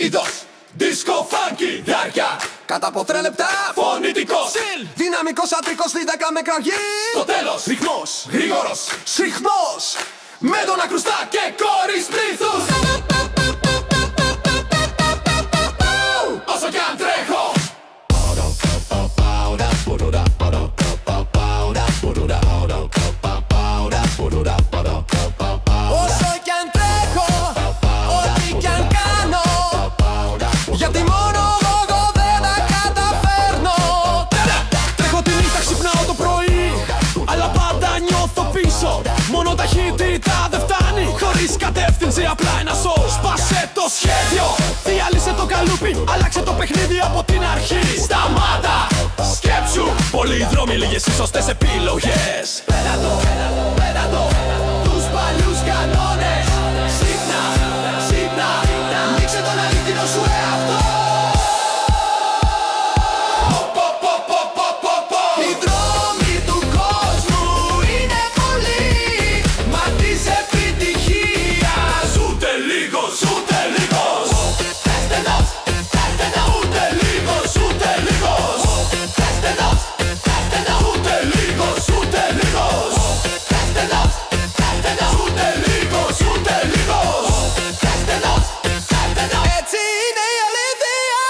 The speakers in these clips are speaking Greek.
Είδος, disco funky, διάρκεια κατά από 3 λεπτά, φωνητικός Συλλ, δυναμικός ατρικός, στη 10 με κραυγή. Στο τέλος, ρυθμός, γρήγορος, συχμός, με τον ακρουστά και κόρης πλήθους. Όσο κι αν τρέχω, όσο κι αν τρέχω, ό,τι κι αν κάνω, γιατί μόνο εγώ δεν τα καταφέρνω. Τρέχω τη νύχτα, ξυπνάω το πρωί, αλλά πάντα νιώθω πίσω. Μόνο ταχύτητα δεν φτάνει, χωρίς κατεύθυνση απλά ένα σοου. Σπάσε το σχέδιο, διάλυσε το καλούπι, άλλαξε το παιχνίδι από την αρχή. Σταμάτα, σκέψου, πολλοί δρόμοι, λίγες οι σωστές επιλογές. Πέρα το, τους παλιούς κανόνες. Ξύπνα, ανοίξε τον αληθινό σου εαυτό. Οι δρόμοι του κόσμου είναι πολλοί, μα της επιτυχίας ούτε λίγος, ούτε λίγος. Έστενος, ούτε λίγος, ούτε λίγος. Έστενος, ούτε λίγος, ούτε λίγος. Έστενος, ούτε λίγος, ούτε λίγος. Έστενος, έτσι είναι η αλήθεια.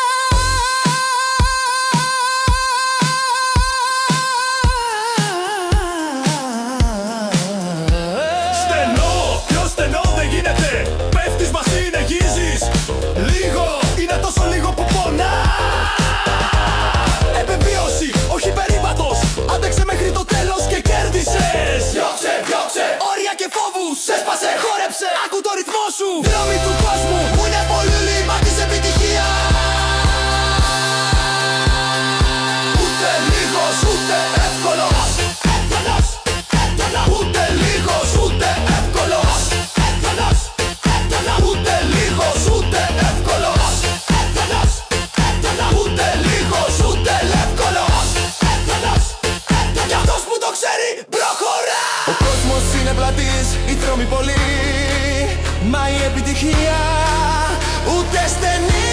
Στενό, πιο στενό δεν γίνεται. Πέφτεις, μα συνεχίζεις. Λίγο, είναι τόσο λίγο που πονά. Επιβίωση, όχι περίπατος. Άντεξε μέχρι το τέλος και κέρδισες. Διώξε, όρια και φόβους. Έσπασε, χόρεψε, άκου το ρυθμό σου. Δρόμοι του κόσμου που είναι πολύ λίμα της επιτυχίας. Ούτε λίγος, ούτε εύκολος. Ούτε λίγος, ούτε εύκολος. Ούτε λίγος, ούτε εύκολος. Ούτε λίγος, ούτε εύκολος. Κι αυτός που το ξέρει προχωρά. Ο κόσμος είναι πλατής, οι δρόμοι πολλοί, μα η επιτυχία ούτε στενή.